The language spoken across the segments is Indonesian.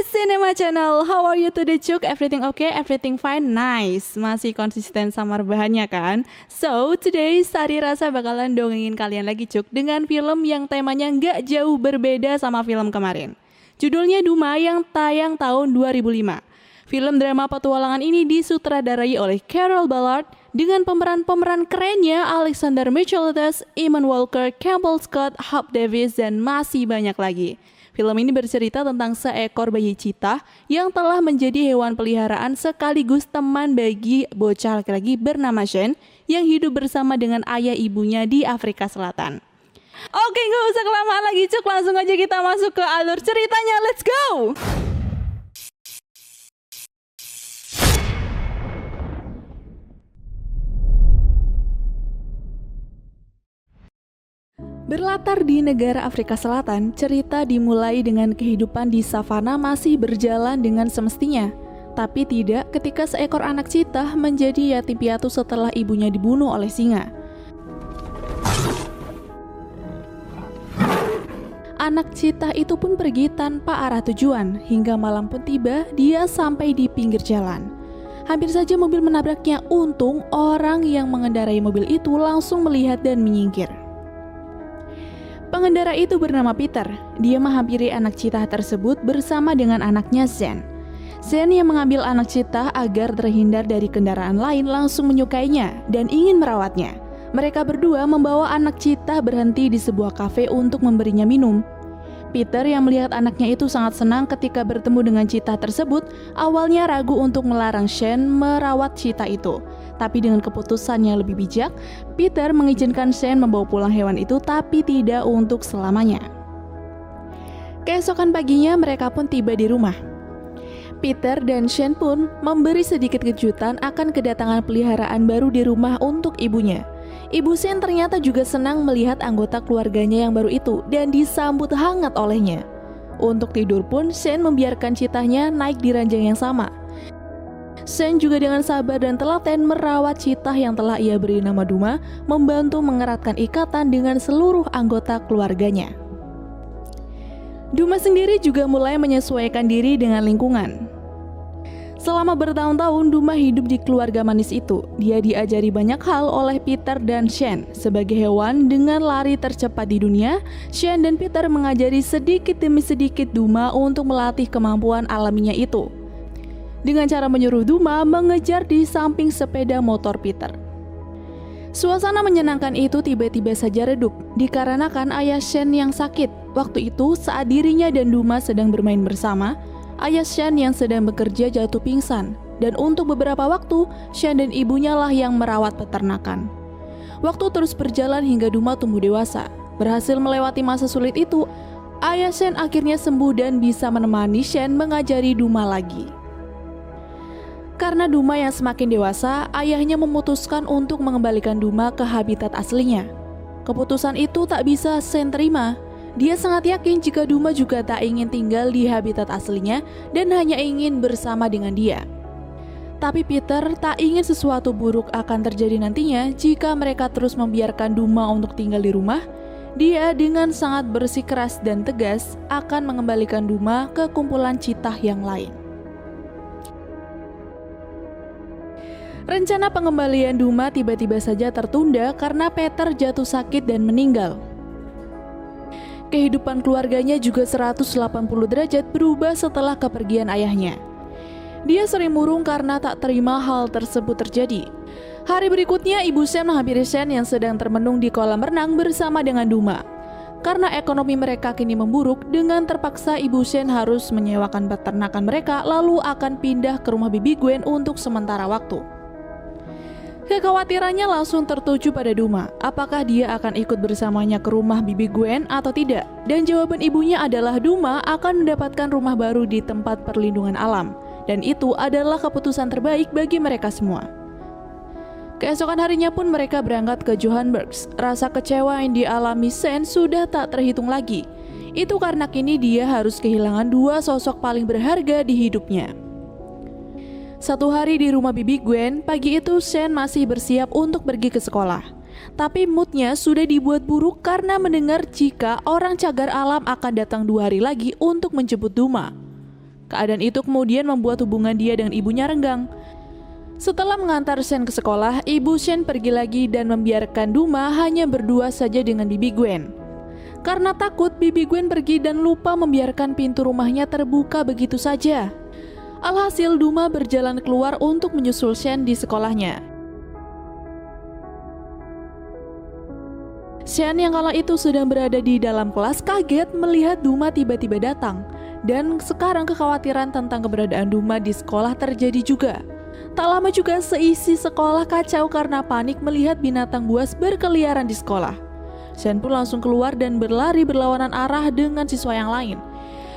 Cinema Channel, how are you today Cuk? Everything okay? Everything fine? Nice. Masih konsisten sama rebahannya kan? So, today Sari rasa bakalan dongengin kalian lagi Cuk dengan film yang temanya nggak jauh berbeda sama film kemarin. Judulnya Duma yang tayang tahun 2005. Film drama petualangan ini disutradarai oleh Carol Ballard dengan pemeran-pemeran kerennya Alexander Michaelides, Eamon Walker, Campbell Scott, Hugh Davis, dan masih banyak lagi. Film ini bercerita tentang seekor bayi cheetah yang telah menjadi hewan peliharaan sekaligus teman bagi bocah laki-laki bernama Shane yang hidup bersama dengan ayah ibunya di Afrika Selatan. Oke, gak usah kelamaan lagi Cuk, langsung aja kita masuk ke alur ceritanya, let's go! Berlatar di negara Afrika Selatan, cerita dimulai dengan kehidupan di savana masih berjalan dengan semestinya. Tapi tidak ketika seekor anak cheetah menjadi yatim piatu setelah ibunya dibunuh oleh singa. Anak cheetah itu pun pergi tanpa arah tujuan, hingga malam pun tiba, dia sampai di pinggir jalan. Hampir saja mobil menabraknya, untung orang yang mengendarai mobil itu langsung melihat dan menyingkir. Pengendara itu bernama Peter. Dia menghampiri anak cheetah tersebut bersama dengan anaknya Zen. Zen yang mengambil anak cheetah agar terhindar dari kendaraan lain langsung menyukainya dan ingin merawatnya. Mereka berdua membawa anak cheetah berhenti di sebuah kafe untuk memberinya minum. Peter yang melihat anaknya itu sangat senang ketika bertemu dengan cheetah tersebut, awalnya ragu untuk melarang Shane merawat cheetah itu. Tapi dengan keputusan yang lebih bijak, Peter mengizinkan Shane membawa pulang hewan itu tapi tidak untuk selamanya. Keesokan paginya mereka pun tiba di rumah. Peter dan Shane pun memberi sedikit kejutan akan kedatangan peliharaan baru di rumah untuk ibunya. Ibu Shane ternyata juga senang melihat anggota keluarganya yang baru itu dan disambut hangat olehnya. Untuk tidur pun Shane membiarkan cheetahnya naik di ranjang yang sama. Shane juga dengan sabar dan telaten merawat cheetah yang telah ia beri nama Duma, membantu mengeratkan ikatan dengan seluruh anggota keluarganya. Duma sendiri juga mulai menyesuaikan diri dengan lingkungan. Selama bertahun-tahun Duma hidup di keluarga manis itu. Dia diajari banyak hal oleh Peter dan Shane. Sebagai hewan dengan lari tercepat di dunia, Shane dan Peter mengajari sedikit demi sedikit Duma untuk melatih kemampuan alaminya itu. Dengan cara menyuruh Duma mengejar di samping sepeda motor Peter. Suasana menyenangkan itu tiba-tiba saja redup dikarenakan ayah Shane yang sakit. Waktu itu saat dirinya dan Duma sedang bermain bersama, ayah Shane yang sedang bekerja jatuh pingsan, dan untuk beberapa waktu, Shane dan ibunya lah yang merawat peternakan. Waktu terus berjalan hingga Duma tumbuh dewasa. Berhasil melewati masa sulit itu, ayah Shane akhirnya sembuh dan bisa menemani Shane mengajari Duma lagi. Karena Duma yang semakin dewasa, ayahnya memutuskan untuk mengembalikan Duma ke habitat aslinya. Keputusan itu tak bisa Shane terima. Dia sangat yakin jika Duma juga tak ingin tinggal di habitat aslinya dan hanya ingin bersama dengan dia. Tapi Peter tak ingin sesuatu buruk akan terjadi nantinya jika mereka terus membiarkan Duma untuk tinggal di rumah. Dia dengan sangat bersikeras dan tegas akan mengembalikan Duma ke kumpulan cheetah yang lain. Rencana pengembalian Duma tiba-tiba saja tertunda karena Peter jatuh sakit dan meninggal. Kehidupan keluarganya juga 180 derajat berubah setelah kepergian ayahnya. Dia sering murung karena tak terima hal tersebut terjadi. Hari berikutnya, Ibu Shane menghampiri Shane yang sedang termenung di kolam renang bersama dengan Duma. Karena ekonomi mereka kini memburuk, dengan terpaksa Ibu Shane harus menyewakan peternakan mereka lalu akan pindah ke rumah Bibi Gwen untuk sementara waktu. Kekhawatirannya langsung tertuju pada Duma, apakah dia akan ikut bersamanya ke rumah Bibi Gwen atau tidak. Dan jawaban ibunya adalah Duma akan mendapatkan rumah baru di tempat perlindungan alam. Dan itu adalah keputusan terbaik bagi mereka semua. Keesokan harinya pun mereka berangkat ke Johannesburg. Rasa kecewa yang dialami Shane sudah tak terhitung lagi. Itu karena kini dia harus kehilangan dua sosok paling berharga di hidupnya. Satu hari di rumah Bibi Gwen, pagi itu Shane masih bersiap untuk pergi ke sekolah. Tapi moodnya sudah dibuat buruk karena mendengar jika orang cagar alam akan datang 2 hari lagi untuk menjemput Duma. Keadaan itu kemudian membuat hubungan dia dengan ibunya renggang. Setelah mengantar Shen ke sekolah, ibu Shen pergi lagi dan membiarkan Duma hanya berdua saja dengan bibi Gwen. Karena takut, bibi Gwen pergi dan lupa membiarkan pintu rumahnya terbuka begitu saja. Alhasil Duma berjalan keluar untuk menyusul Shen di sekolahnya. Shen yang kala itu sedang berada di dalam kelas kaget melihat Duma tiba-tiba datang. Dan sekarang kekhawatiran tentang keberadaan Duma di sekolah terjadi juga. Tak lama juga seisi sekolah kacau karena panik melihat binatang buas berkeliaran di sekolah. Shen pun langsung keluar dan berlari berlawanan arah dengan siswa yang lain.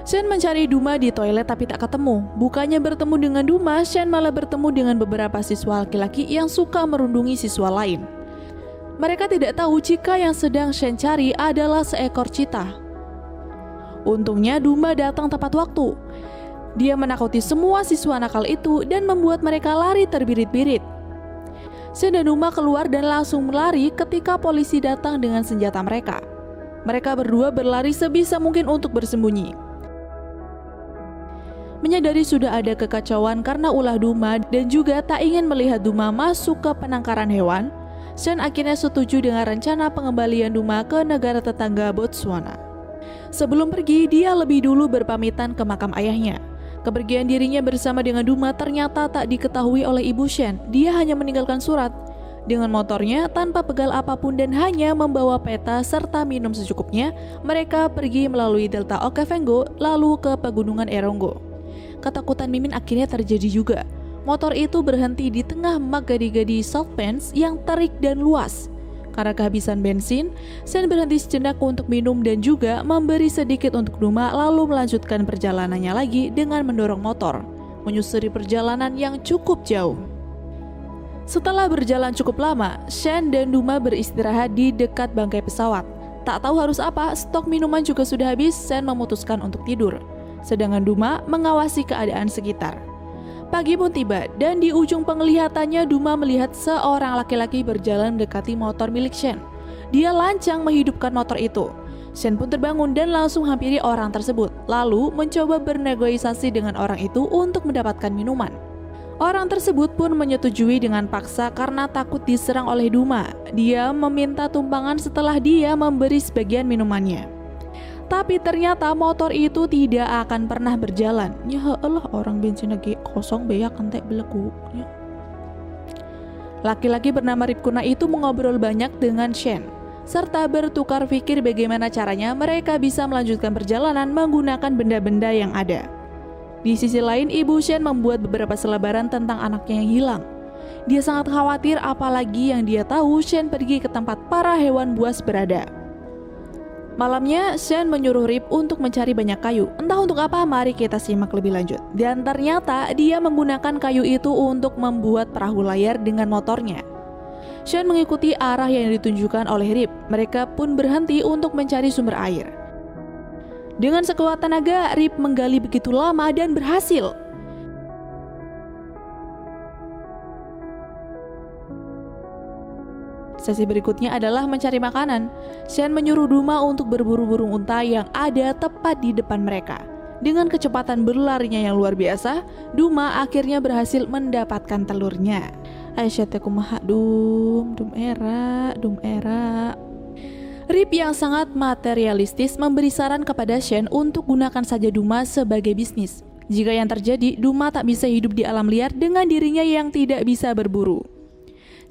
Shen mencari Duma di toilet tapi tak ketemu. Bukannya bertemu dengan Duma, Shen malah bertemu dengan beberapa siswa laki-laki yang suka merundungi siswa lain. Mereka tidak tahu jika yang sedang Shen cari adalah seekor cheetah. Untungnya Duma datang tepat waktu. Dia menakuti semua siswa nakal itu dan membuat mereka lari terbirit-birit. Shen dan Duma keluar dan langsung lari ketika polisi datang dengan senjata mereka. Mereka berdua berlari sebisa mungkin untuk bersembunyi. Menyadari sudah ada kekacauan karena ulah Duma dan juga tak ingin melihat Duma masuk ke penangkaran hewan, Shen akhirnya setuju dengan rencana pengembalian Duma ke negara tetangga Botswana. Sebelum pergi, dia lebih dulu berpamitan ke makam ayahnya. Kepergian dirinya bersama dengan Duma ternyata tak diketahui oleh ibu Shen. Dia hanya meninggalkan surat dengan motornya tanpa pegal apapun dan hanya membawa peta serta minum secukupnya. Mereka pergi melalui Delta Okavango lalu ke pegunungan Erongo. Ketakutan Mimin akhirnya terjadi juga. Motor itu berhenti di tengah mak gadi-gadi South Pens yang terik dan luas. Karena kehabisan bensin, Shen berhenti sejenak untuk minum dan juga memberi sedikit untuk Duma lalu melanjutkan perjalanannya lagi dengan mendorong motor, menyusuri perjalanan yang cukup jauh. Setelah berjalan cukup lama, Shen dan Duma beristirahat di dekat bangkai pesawat. Tak tahu harus apa, stok minuman juga sudah habis, Shen memutuskan untuk tidur. Sedangkan Duma mengawasi keadaan sekitar. Pagi pun tiba dan di ujung penglihatannya Duma melihat seorang laki-laki berjalan mendekati motor milik Shen. Dia lancang menghidupkan motor itu. Shen pun terbangun dan langsung hampiri orang tersebut, lalu mencoba bernegosiasi dengan orang itu untuk mendapatkan minuman. Orang tersebut pun menyetujui dengan paksa karena takut diserang oleh Duma. Dia meminta tumpangan setelah dia memberi sebagian minumannya. Tapi ternyata motor itu tidak akan pernah berjalan. Ya Allah, orang bensin lagi kosong beak entek beleku. Laki-laki bernama Ripkuna itu mengobrol banyak dengan Shen, serta bertukar pikir bagaimana caranya mereka bisa melanjutkan perjalanan menggunakan benda-benda yang ada. Di sisi lain, ibu Shen membuat beberapa selebaran tentang anaknya yang hilang. Dia sangat khawatir apalagi yang dia tahu Shen pergi ke tempat para hewan buas berada. Malamnya, Shen menyuruh Rip untuk mencari banyak kayu. Entah untuk apa, mari kita simak lebih lanjut. Dan ternyata dia menggunakan kayu itu untuk membuat perahu layar dengan motornya. Shen mengikuti arah yang ditunjukkan oleh Rip. Mereka pun berhenti untuk mencari sumber air. Dengan sekuat tenaga, Rip menggali begitu lama dan berhasil. Sesi berikutnya adalah mencari makanan. Shen menyuruh Duma untuk berburu burung unta yang ada tepat di depan mereka. Dengan kecepatan berlarinya yang luar biasa, Duma akhirnya berhasil mendapatkan telurnya. Aisyah kumaha dum era. Rip yang sangat materialistis memberi saran kepada Shen untuk gunakan saja Duma sebagai bisnis. Jika yang terjadi, Duma tak bisa hidup di alam liar dengan dirinya yang tidak bisa berburu.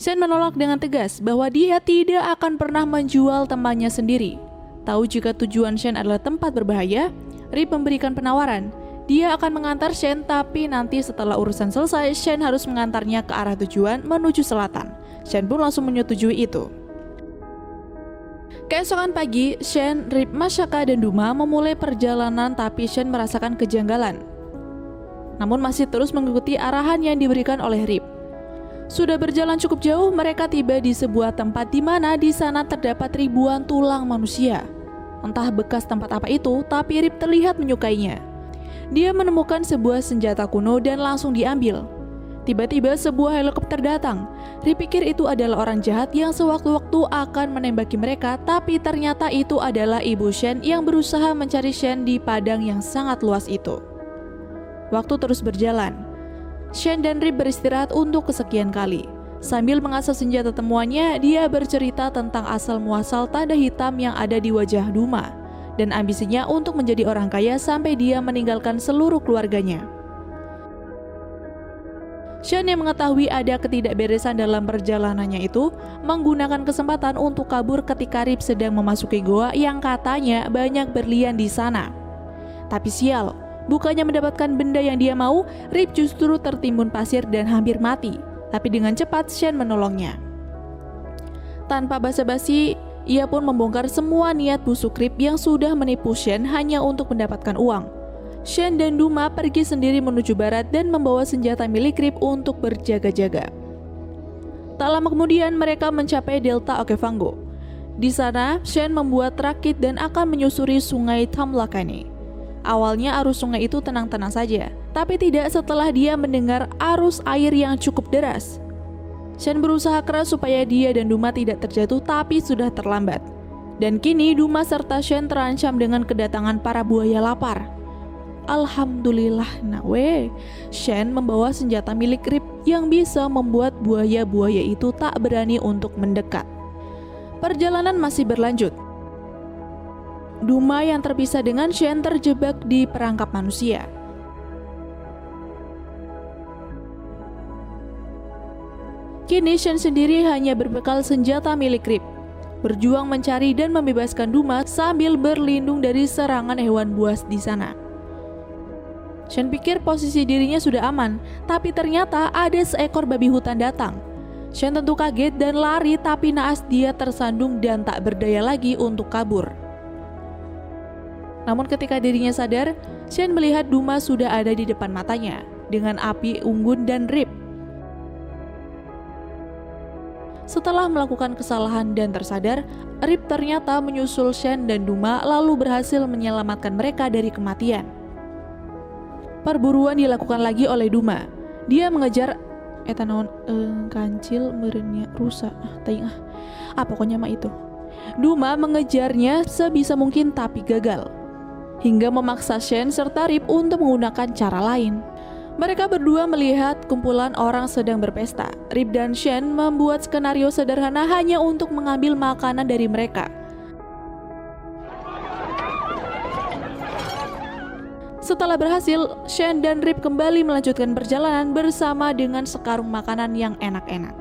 Shen menolak dengan tegas bahwa dia tidak akan pernah menjual temannya sendiri. Tahu jika tujuan Shen adalah tempat berbahaya, Rip memberikan penawaran. Dia akan mengantar Shen, tapi nanti setelah urusan selesai, Shen harus mengantarnya ke arah tujuan menuju selatan. Shen pun langsung menyetujui itu. Keesokan pagi, Shen, Rip, Masaka, dan Duma memulai perjalanan, tapi Shen merasakan kejanggalan. Namun masih terus mengikuti arahan yang diberikan oleh Rip. Sudah berjalan cukup jauh, mereka tiba di sebuah tempat di mana di sana terdapat ribuan tulang manusia. Entah bekas tempat apa itu, tapi Rip terlihat menyukainya. Dia menemukan sebuah senjata kuno dan langsung diambil. Tiba-tiba sebuah helikopter datang. Rip pikir itu adalah orang jahat yang sewaktu-waktu akan menembaki mereka, tapi ternyata itu adalah Ibu Shen yang berusaha mencari Shen di padang yang sangat luas itu. Waktu terus berjalan. Shen dan Rip beristirahat untuk kesekian kali. Sambil mengasah senjata temuannya, dia bercerita tentang asal-muasal tanda hitam yang ada di wajah Duma dan ambisinya untuk menjadi orang kaya sampai dia meninggalkan seluruh keluarganya. Shen yang mengetahui ada ketidakberesan dalam perjalanannya itu menggunakan kesempatan untuk kabur ketika Rip sedang memasuki goa yang katanya banyak berlian di sana. Tapi sial, bukannya mendapatkan benda yang dia mau, Rip justru tertimbun pasir dan hampir mati. Tapi dengan cepat Shen menolongnya. Tanpa basa-basi, ia pun membongkar semua niat busuk Rip yang sudah menipu Shen hanya untuk mendapatkan uang. Shen dan Duma pergi sendiri menuju barat dan membawa senjata milik Rip untuk berjaga-jaga. Tak lama kemudian mereka mencapai delta Okavango. Di sana, Shen membuat rakit dan akan menyusuri sungai Tamlakani. Awalnya arus sungai itu tenang-tenang saja, tapi tidak setelah dia mendengar arus air yang cukup deras. Shen berusaha keras supaya dia dan Duma tidak terjatuh, tapi sudah terlambat. Dan kini Duma serta Shen terancam dengan kedatangan para buaya lapar. Alhamdulillah nawe, Shen membawa senjata milik Rip yang bisa membuat buaya-buaya itu tak berani untuk mendekat. Perjalanan masih berlanjut. Duma yang terpisah dengan Shen terjebak di perangkap manusia. Kini Shen sendiri hanya berbekal senjata milik Rip, berjuang mencari dan membebaskan Duma sambil berlindung dari serangan hewan buas di sana. Shen pikir posisi dirinya sudah aman, tapi ternyata ada seekor babi hutan datang. Shen tentu kaget dan lari, tapi naas dia tersandung dan tak berdaya lagi untuk kabur. Namun ketika dirinya sadar, Shen melihat Duma sudah ada di depan matanya dengan api unggun dan Rip. Setelah melakukan kesalahan dan tersadar, Rip ternyata menyusul Shen dan Duma lalu berhasil menyelamatkan mereka dari kematian. Perburuan dilakukan lagi oleh Duma. Dia mengejar kancil merenya rusa. Pokoknya mah itu. Duma mengejarnya sebisa mungkin tapi gagal, hingga memaksa Shen serta Rip untuk menggunakan cara lain. Mereka berdua melihat kumpulan orang sedang berpesta. Rip dan Shen membuat skenario sederhana hanya untuk mengambil makanan dari mereka. Setelah berhasil, Shen dan Rip kembali melanjutkan perjalanan bersama dengan sekarung makanan yang enak-enak.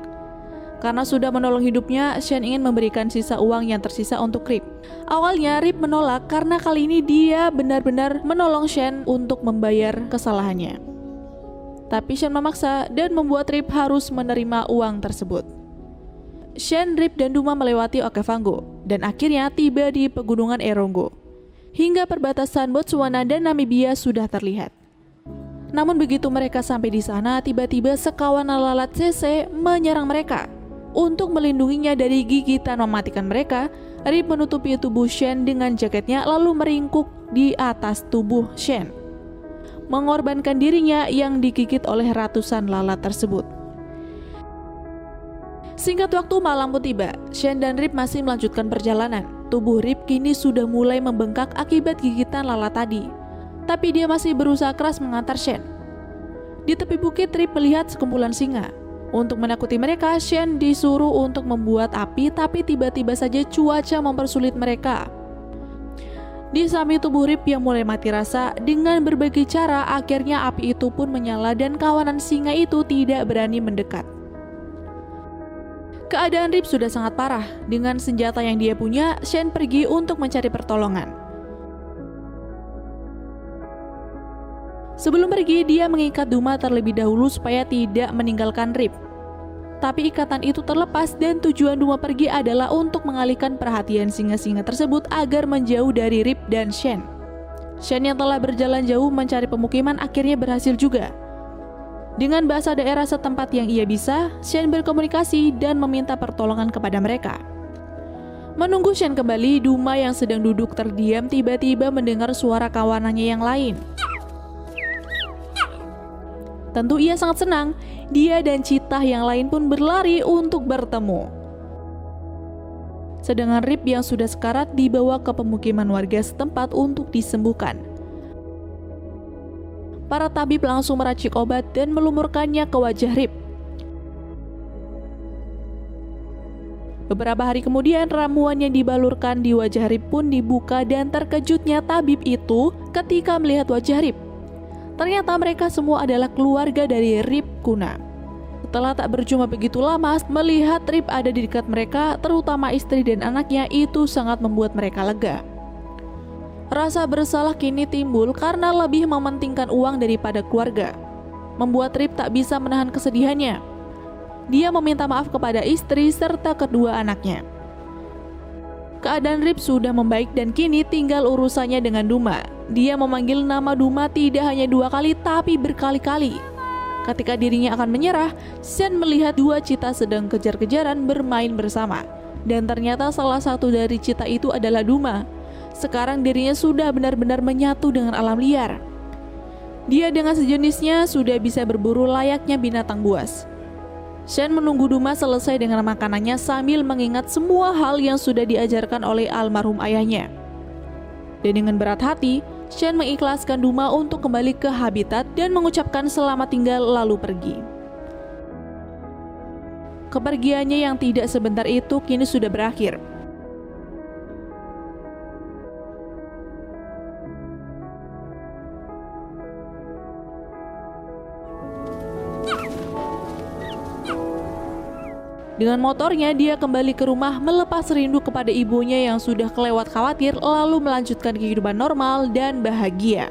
Karena sudah menolong hidupnya, Shen ingin memberikan sisa uang yang tersisa untuk Rip. Awalnya Rip menolak karena kali ini dia benar-benar menolong Shen untuk membayar kesalahannya. Tapi Shen memaksa dan membuat Rip harus menerima uang tersebut. Shen, Rip, dan Duma melewati Okavango dan akhirnya tiba di pegunungan Erongo. Hingga perbatasan Botswana dan Namibia sudah terlihat. Namun begitu mereka sampai di sana, tiba-tiba sekawan lalat CC menyerang mereka. Untuk melindunginya dari gigitan mematikan mereka, Rip menutupi tubuh Shen dengan jaketnya lalu meringkuk di atas tubuh Shen, mengorbankan dirinya yang digigit oleh ratusan lalat tersebut. Singkat waktu malam pun tiba. Shen dan Rip masih melanjutkan perjalanan. Tubuh Rip kini sudah mulai membengkak akibat gigitan lalat tadi, tapi dia masih berusaha keras mengantar Shen. Di tepi bukit, Rip melihat sekumpulan singa. Untuk menakuti mereka, Shen disuruh untuk membuat api, tapi tiba-tiba saja cuaca mempersulit mereka. Di samping tubuh Rip yang mulai mati rasa, dengan berbagai cara akhirnya api itu pun menyala dan kawanan singa itu tidak berani mendekat. Keadaan Rip sudah sangat parah. Dengan senjata yang dia punya, Shen pergi untuk mencari pertolongan. Sebelum pergi, dia mengikat Duma terlebih dahulu supaya tidak meninggalkan Rip. Tapi ikatan itu terlepas dan tujuan Duma pergi adalah untuk mengalihkan perhatian singa-singa tersebut agar menjauh dari Rip dan Shen. Shen yang telah berjalan jauh mencari pemukiman akhirnya berhasil juga. Dengan bahasa daerah setempat yang ia bisa, Shen berkomunikasi dan meminta pertolongan kepada mereka. Menunggu Shen kembali, Duma yang sedang duduk terdiam tiba-tiba mendengar suara kawanannya yang lain. Tentu ia sangat senang. Dia dan Citah yang lain pun berlari untuk bertemu. Sedangkan Rip yang sudah sekarat dibawa ke pemukiman warga setempat untuk disembuhkan. Para tabib langsung meracik obat dan melumurkannya ke wajah Rip. Beberapa hari kemudian, ramuan yang dibalurkan di wajah Rip pun dibuka dan terkejutnya tabib itu ketika melihat wajah Rip. Ternyata mereka semua adalah keluarga dari Rip Kuna. Setelah tak berjumpa begitu lama, melihat Rip ada di dekat mereka, terutama istri dan anaknya, itu sangat membuat mereka lega. Rasa bersalah kini timbul karena lebih mementingkan uang daripada keluarga, membuat Rip tak bisa menahan kesedihannya. Dia meminta maaf kepada istri serta kedua anaknya. Keadaan Rip sudah membaik dan kini tinggal urusannya dengan Duma. Dia memanggil nama Duma tidak hanya 2 kali tapi berkali-kali. Ketika dirinya akan menyerah, Shen melihat 2 cita sedang kejar-kejaran bermain bersama. Dan ternyata salah satu dari cita itu adalah Duma. Sekarang dirinya sudah benar-benar menyatu dengan alam liar. Dia dengan sejenisnya sudah bisa berburu layaknya binatang buas. Shen menunggu Duma selesai dengan makanannya sambil mengingat semua hal yang sudah diajarkan oleh almarhum ayahnya. Dan dengan berat hati, Shen mengikhlaskan Duma untuk kembali ke habitat dan mengucapkan selamat tinggal lalu pergi. Kepergiannya yang tidak sebentar itu kini sudah berakhir. Dengan motornya, dia kembali ke rumah melepas rindu kepada ibunya yang sudah kelewat khawatir lalu melanjutkan kehidupan normal dan bahagia.